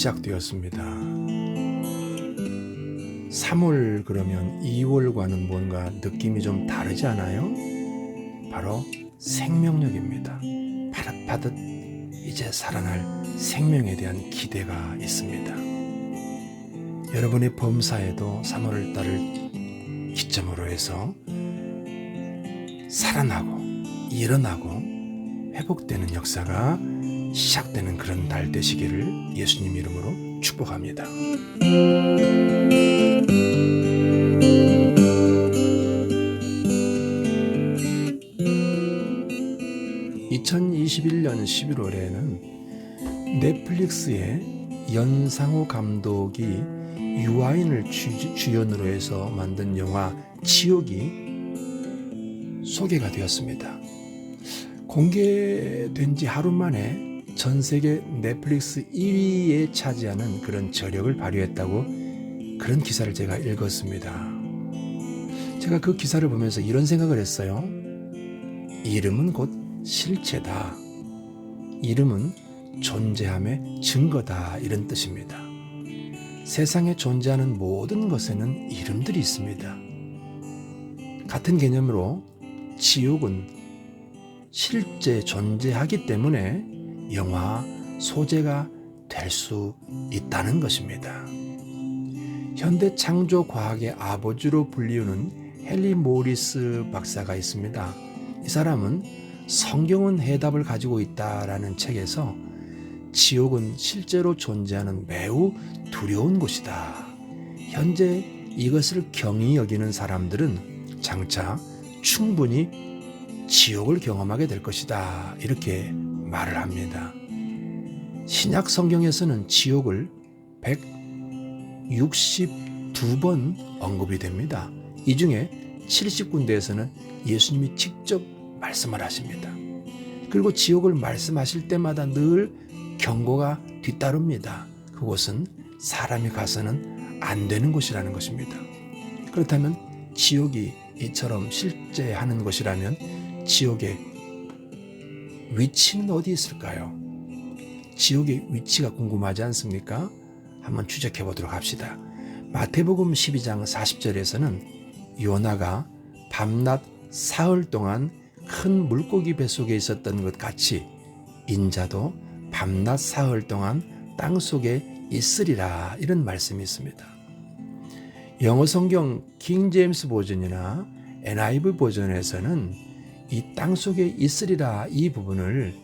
시작되었습니다. 3월 그러면 2월과는 뭔가 느낌이 좀 다르지 않아요? 바로 생명력입니다. 파릇파릇 이제 살아날 생명에 대한 기대가 있습니다. 여러분의 범사에도 3월 달을 기점으로 해서 살아나고 일어나고 회복되는 역사가 시작되는 그런 달 되시기를 예수님 이름으로 축복합니다. 2021년 11월에는 넷플릭스의 연상호 감독이 유아인을 주연으로 해서 만든 영화 지옥이 소개가 되었습니다. 공개된 지 하루 만에 전 세계 넷플릭스 1위에 차지하는 그런 저력을 발휘했다고 그런 기사를 제가 읽었습니다. 제가 그 기사를 보면서 이런 생각을 했어요. 이름은 곧 실체다. 이름은 존재함의 증거다. 이런 뜻입니다. 세상에 존재하는 모든 것에는 이름들이 있습니다. 같은 개념으로 지옥은 실제 존재하기 때문에 영화 소재가 될 수 있다는 것입니다. 현대 창조 과학의 아버지로 불리우는 헨리 모리스 박사가 있습니다. 이 사람은 성경은 해답을 가지고 있다라는 책에서 지옥은 실제로 존재하는 매우 두려운 곳이다. 현재 이것을 경히 여기는 사람들은 장차 충분히 지옥을 경험하게 될 것이다. 이렇게 말을 합니다. 신약 성경에서는 지옥을 162번 언급이 됩니다. 이 중에 70군데에서는 예수님이 직접 말씀을 하십니다. 그리고 지옥을 말씀하실 때마다 늘 경고가 뒤따릅니다. 그곳은 사람이 가서는 안 되는 곳이라는 것입니다. 그렇다면 지옥이 이처럼 실제하는 것이라면 지옥의 위치는 어디 있을까요? 지옥의 위치가 궁금하지 않습니까? 한번 추적해 보도록 합시다. 마태복음 12장 40절에서는 요나가 밤낮 사흘 동안 큰 물고기 뱃속에 있었던 것 같이 인자도 밤낮 사흘 동안 땅속에 있으리라. 이런 말씀이 있습니다. 영어 성경 킹 제임스 버전이나 NIV 버전에서는 이 땅속에 있으리라 이 부분을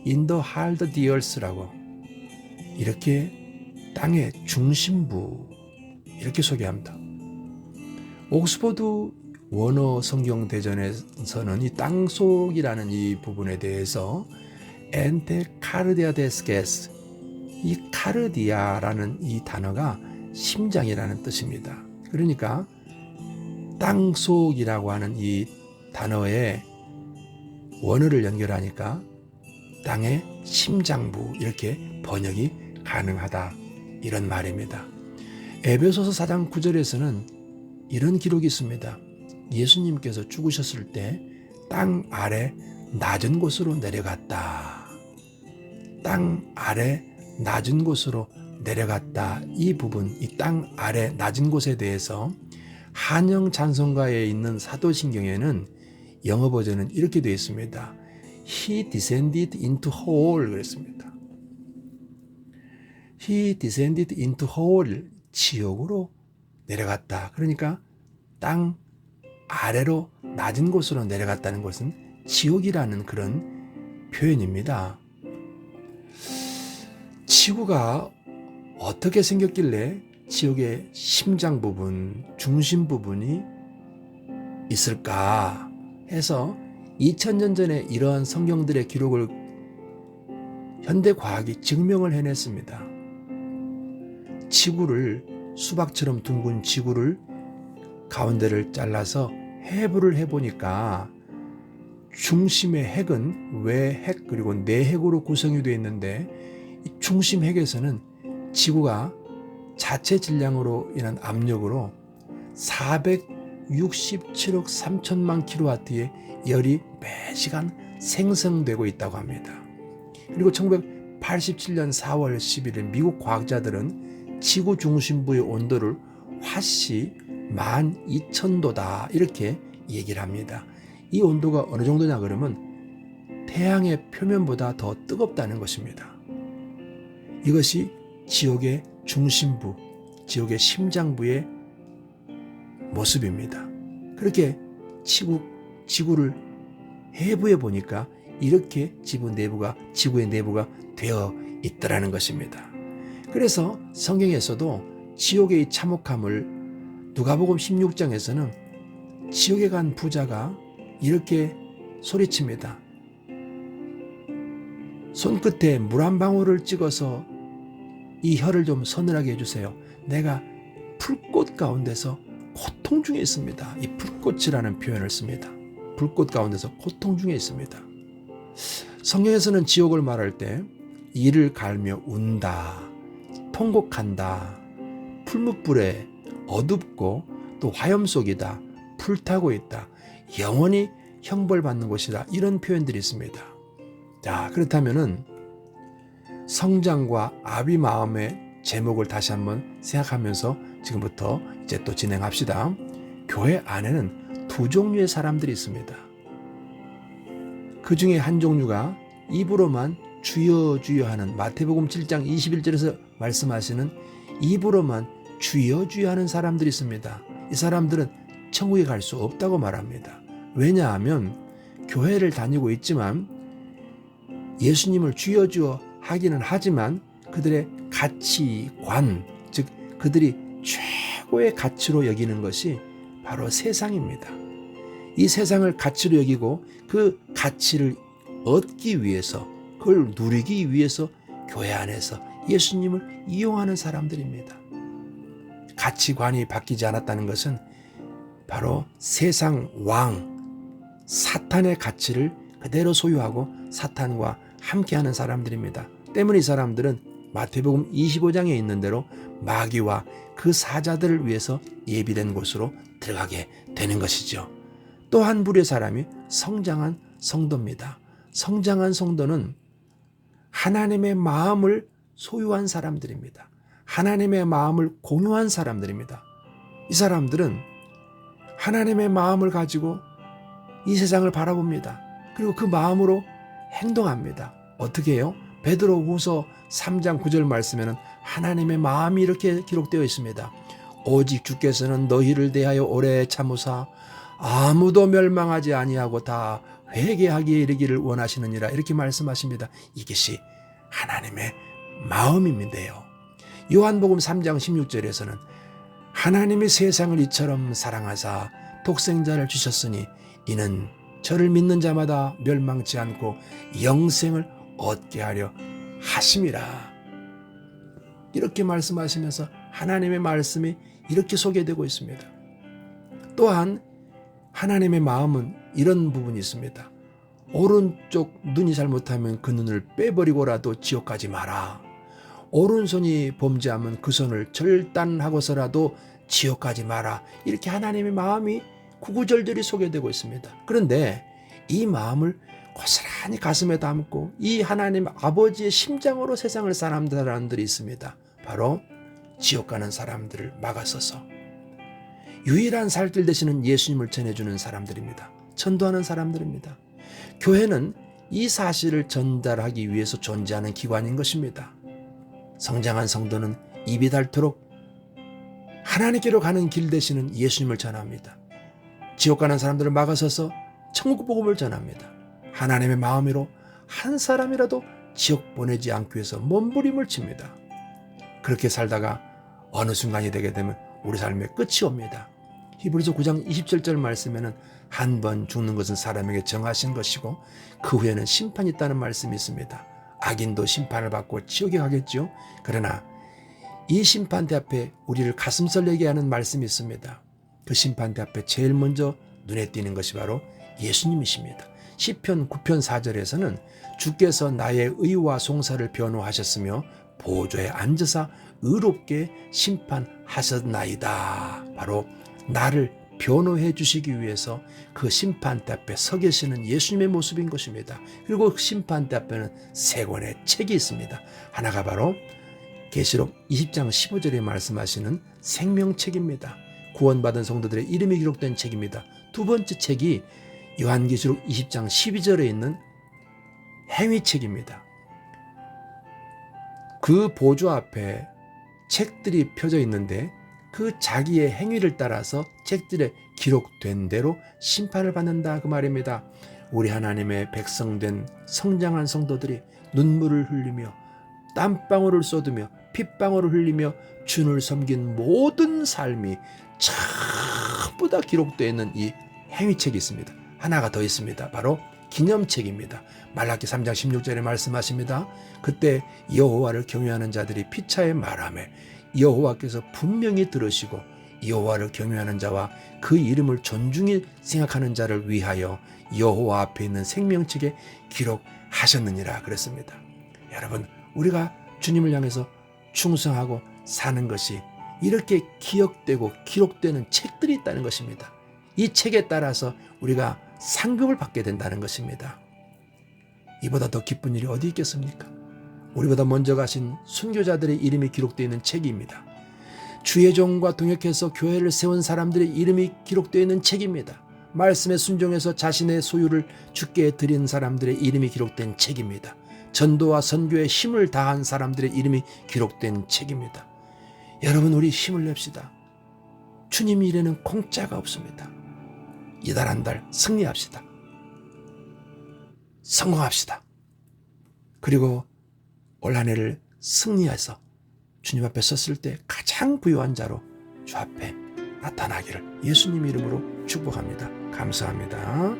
in the heart of the earth라고 이렇게 땅의 중심부 이렇게 소개합니다. 옥스퍼드 원어 성경 대전에서는 이 땅속이라는 이 부분에 대해서 엔테 카르디아 데스게스 이 카르디아라는 이 단어가 심장이라는 뜻입니다. 그러니까 땅속이라고 하는 이 단어에 원어를 연결하니까 땅의 심장부 이렇게 번역이 가능하다 이런 말입니다. 에베소서 4장 9절에서는 이런 기록이 있습니다. 예수님께서 죽으셨을 때 땅 아래 낮은 곳으로 내려갔다. 땅 아래 낮은 곳으로 내려갔다. 이 부분, 이 땅 아래 낮은 곳에 대해서 한영 찬송가에 있는 사도신경에는 영어 버전은 이렇게 되어 있습니다. He descended into hole 그랬습니다. He descended into hole 지옥으로 내려갔다. 그러니까 땅 아래로 낮은 곳으로 내려갔다는 것은 지옥이라는 그런 표현입니다. 지구가 어떻게 생겼길래 지옥의 심장 부분, 중심 부분이 있을까 해서 2000년 전에 이러한 성경들의 기록을 현대 과학이 증명을 해냈습니다. 지구를 수박처럼 둥근 지구를 가운데를 잘라서 해부를 해보니까 중심의 핵은 외핵 그리고 내핵으로 구성이 되어 있는데 이 중심 핵에서는 지구가 자체 질량으로 인한 압력으로 467억 3천만 킬로와트의 열이 매시간 생성되고 있다고 합니다. 그리고 1980 1987년 4월 11일 미국 과학자들은 지구 중심부의 온도를 화씨 12,000도다 이렇게 얘기를 합니다. 이 온도가 어느 정도냐 그러면 태양의 표면보다 더 뜨겁다는 것입니다. 이것이 지옥의 중심부, 지옥의 심장부의 모습입니다. 그렇게 지구를 해부해 보니까 이렇게 지구의 내부가 되어 있더라는 것입니다. 그래서 성경에서도 지옥의 이 참혹함을 누가복음 16장에서는 지옥에 간 부자가 이렇게 소리칩니다. 손끝에 물 한 방울을 찍어서 이 혀를 좀 서늘하게 해주세요. 내가 불꽃 가운데서 고통 중에 있습니다. 이 불꽃이라는 표현을 씁니다. 불꽃 가운데서 고통 중에 있습니다. 성경에서는 지옥을 말할 때 이를 갈며 운다, 통곡한다, 풀무불에 어둡고 또 화염 속이다, 불타고 있다, 영원히 형벌받는 곳이다 이런 표현들이 있습니다. 자, 그렇다면은 성장과 아비 마음의 제목을 다시 한번 생각하면서 지금부터 이제 또 진행합시다. 교회 안에는 두 종류의 사람들이 있습니다. 그 중에 한 종류가 입으로만 주여 주여 하는 마태복음 7장 21절에서 말씀하시는 입으로만 주여 주여 하는 사람들이 있습니다. 이 사람들은 천국에 갈 수 없다고 말합니다. 왜냐하면 교회를 다니고 있지만 예수님을 주여 주여 하기는 하지만 그들의 가치관, 즉 그들이 최고의 가치로 여기는 것이 바로 세상입니다. 이 세상을 가치로 여기고 그 가치를 얻기 위해서, 그걸 누리기 위해서 교회 안에서 예수님을 이용하는 사람들입니다. 가치관이 바뀌지 않았다는 것은 바로 세상 왕, 사탄의 가치를 그대로 소유하고 사탄과 함께하는 사람들입니다. 때문에 이 사람들은 마태복음 25장에 있는 대로 마귀와 그 사자들을 위해서 예비된 곳으로 들어가게 되는 것이죠. 또 한 부류의 사람이 성장한 성도입니다. 성장한 성도는 하나님의 마음을 소유한 사람들입니다. 하나님의 마음을 공유한 사람들입니다. 이 사람들은 하나님의 마음을 가지고 이 세상을 바라봅니다. 그리고 그 마음으로 행동합니다. 어떻게 해요? 베드로후서 3장 9절 말씀에는 하나님의 마음이 이렇게 기록되어 있습니다. 오직 주께서는 너희를 대하여 오래 참으사 아무도 멸망하지 아니하고 다 회개하기에 이르기를 원하시느니라 이렇게 말씀하십니다. 이것이 하나님의 마음임인데요. 요한복음 3장 16절에서는 하나님이 세상을 이처럼 사랑하사 독생자를 주셨으니 이는 저를 믿는 자마다 멸망치 않고 영생을 얻게 하려 하심이라. 이렇게 말씀하시면서 하나님의 말씀이 이렇게 소개되고 있습니다. 또한 하나님의 마음은 이런 부분이 있습니다. 오른쪽 눈이 잘못하면 그 눈을 빼버리고라도 지옥 가지 마라. 오른손이 범죄하면 그 손을 절단하고서라도 지옥 가지 마라. 이렇게 하나님의 마음이 구구절절히 소개되고 있습니다. 그런데 이 마음을 고스란히 가슴에 담고 이 하나님 아버지의 심장으로 세상을 사는 사람들이 있습니다. 바로 지옥 가는 사람들을 막아서서 유일한 살길 되시는 예수님을 전해주는 사람들입니다. 전도하는 사람들입니다. 교회는 이 사실을 전달하기 위해서 존재하는 기관인 것입니다. 성장한 성도는 입이 닳도록 하나님께로 가는 길 되시는 예수님을 전합니다. 지옥 가는 사람들을 막아서서 천국 복음을 전합니다. 하나님의 마음으로 한 사람이라도 지옥 보내지 않기 위해서 몸부림을 칩니다. 그렇게 살다가 어느 순간이 되게 되면 우리 삶의 끝이 옵니다. 히브리서 9장 27절 말씀에는 한 번 죽는 것은 사람에게 정하신 것이고 그 후에는 심판이 있다는 말씀이 있습니다. 악인도 심판을 받고 지옥에 가겠죠. 그러나 이 심판대 앞에 우리를 가슴 설레게 하는 말씀이 있습니다. 그 심판대 앞에 제일 먼저 눈에 띄는 것이 바로 예수님이십니다. 시편 9편 4절에서는 주께서 나의 의와 송사를 변호하셨으며 보좌에 앉으사 의롭게 심판하셨나이다. 바로 나를 변호해 주시기 위해서 그 심판대 앞에 서 계시는 예수님의 모습인 것입니다. 그리고 그 심판대 앞에는 세 권의 책이 있습니다. 하나가 바로 계시록 20장 15절에 말씀하시는 생명책입니다. 구원받은 성도들의 이름이 기록된 책입니다. 두 번째 책이 요한계시록 20장 12절에 있는 행위책입니다. 그 보좌 앞에 책들이 펴져 있는데 그 자기의 행위를 따라서 책들에 기록된 대로 심판을 받는다 그 말입니다. 우리 하나님의 백성된 성장한 성도들이 눈물을 흘리며 땀방울을 쏟으며 핏방울을 흘리며 주를 섬긴 모든 삶이 전부 다 기록되어 있는 이 행위책이 있습니다. 하나가 더 있습니다. 바로 기념책입니다. 말라기 3장 16절에 말씀하십니다. 그때 여호와를 경외하는 자들이 피차에 말하매 여호와께서 분명히 들으시고 여호와를 경외하는 자와 그 이름을 존중히 생각하는 자를 위하여 여호와 앞에 있는 생명책에 기록하셨느니라 그랬습니다. 여러분, 우리가 주님을 향해서 충성하고 사는 것이 이렇게 기억되고 기록되는 책들이 있다는 것입니다. 이 책에 따라서 우리가 상급을 받게 된다는 것입니다. 이보다 더 기쁜 일이 어디 있겠습니까? 우리보다 먼저 가신 순교자들의 이름이 기록되어 있는 책입니다. 주의 종과 동역해서 교회를 세운 사람들의 이름이 기록되어 있는 책입니다. 말씀에 순종해서 자신의 소유를 주께 드린 사람들의 이름이 기록된 책입니다. 전도와 선교에 힘을 다한 사람들의 이름이 기록된 책입니다. 여러분, 우리 힘을 냅시다. 주님 일에는 공짜가 없습니다. 이달 한 달 승리합시다. 성공합시다. 그리고 올 한 해를 승리해서 주님 앞에 섰을 때 가장 부유한 자로 주 앞에 나타나기를 예수님 이름으로 축복합니다. 감사합니다.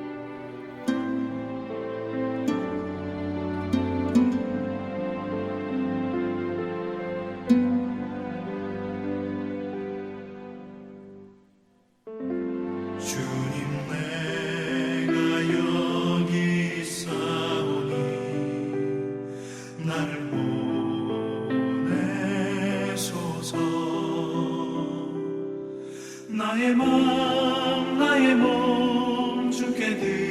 주님 내가 여기 있사오니 나를 보내소서. 나의 몸 주께 드리옵나이다.